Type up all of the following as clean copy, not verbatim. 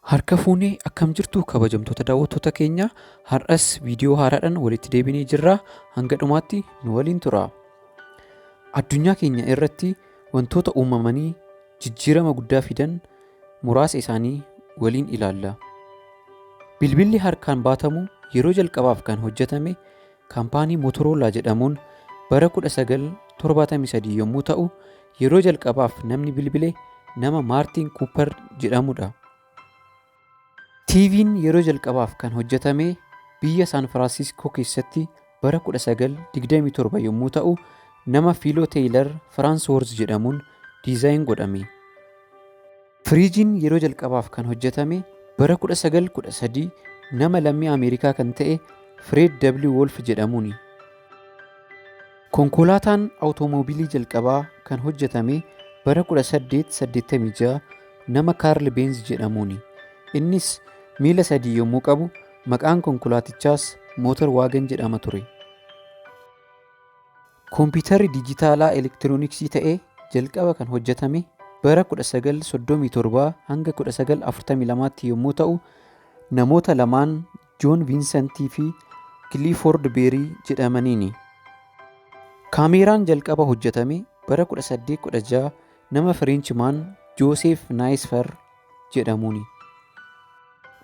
Harka fuunee akkam jirtu kabajamtoota daawwattoota keenya har'as viidiyoo haaraadhaan walitti deebinee jirra. Hanga dhumaatti nu waliin tura. Addunyaa keenya irratti wantoota uumamanii jijjiirama guddaa fidan muraasa isaanii waliin ilaalla. Bilbilli harkaan baatamu yeroo jalqabaaf kan hojjetame kaampaanii Motoroolaa jedhamuun bara 1973 yommuu ta'u, yeroo jalqabaaf namni bilbile nama Maartin Kuuper jedhamudha. TV'n yeroo jalqabaaf kan hojjetame biyya Saan Firaansiskoo keessatti bara 1927 yommuu ta'u, nama Fiiloo Teeylar Firaanswoorz jedhamuun diizaayin godhame. Firiijiin yeroo jalqabaaf kan hojjetame bara 1913 nama lammii Ameerikaa kan ta'e Fred W. Wolf jedhamuuni. Konkolaataan awutoomobilii jalqabaa kan hojjetame bara 1886 nama Kaarl Benz jedhamuuni. Innis miila 3 yommuu qabu, maqaan konkolaatichaas Mootor Waagan jedhama ture. Kompiitarri dijitaalaa elektirooniksii ta'ee jalqaba kan hojjetame bara 1937 hanga 1942 yommuu ta'u, namoota lamaan Joon Viinsentii fi Kiliifoord Beerii jedhamaniini. Kaameeraan jalqaba hojjetame bara 1816 nama Firiinchimaan Jooseef Naayisfer jedhamuuni.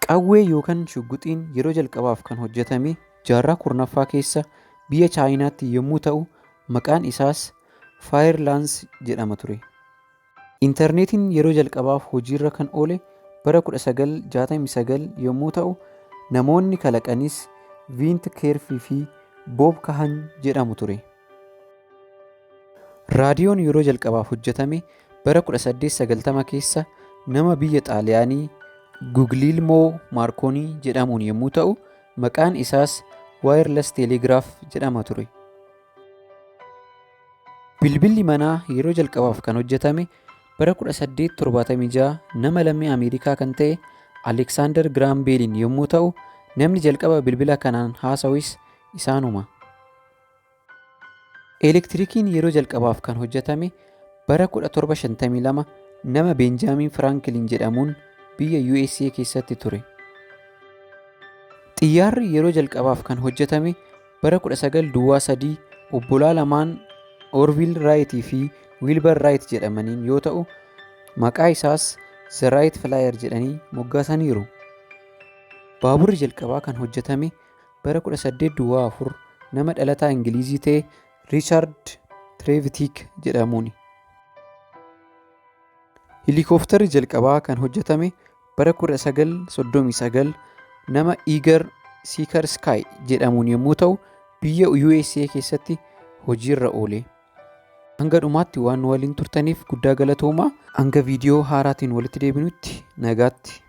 Qawwee yookaan shugguxiin yeroo jalqabaaf kan hojjetame jaarraa 10ffaa keessa biyya Chaayinaatti yommuu ta'u, maqaan isaas Faayirlaans jedhama ture. Intarneetiin yeroo jalqabaaf hojiirra kan oole bara 1969 yommuu ta'u, namoonni kalaqanis Vint Keerfii fi Boob Kahan jedhamu ture. Raadiyoon yeroo jalqabaaf hojjetame bara 1890 keessa nama biyya Xaaliyaanii Guglielmoo Maarkoonii jedhamuun yommuu ta'u, maqaan isaas Waayirles Teelegiraaf jedhama ture. Bilbilli manaa yeroo jalqabaaf kan hojjetame bara 1876 nama lammii Ameerikaa kan ta'e Aleksaandar Giraam Beeliin yommuu ta'u, namni jalqaba bilbila kanaan haasawis isaanuma. Elektirikiin yeroo jalqabaaf kan hojjetame bara 1752 nama Beenjaamin Firaanklin jedhamuun biyya USA keessatti ture. Xiyyaarri yeroo jalqabaaf kan hojjetame bara 1903 obbolaa lamaan Orville Wright fi Wilbur Wright jedhamaniin yoo ta'u, maqaa isaas The Wright Flyer jedhanii moggaasaniiru. Baaburri jalqabaa kan hojjetame bara 1804 nama dhalataa Ingilizii ta'e Riichaard Treevitiik jedhamuuni. Heelikooftarri jalqabaa kan hojjetame bara 1939 nama Igar Seeker Sky jedhamuun yommuu ta'u, biyya USA keessatti hojiirra oole. Hanga dhumaatti waan nu waliin turtaniif guddaa galatoomaa. Hanga viidiyoo haaraatiin walitti deebinutti nagaatti.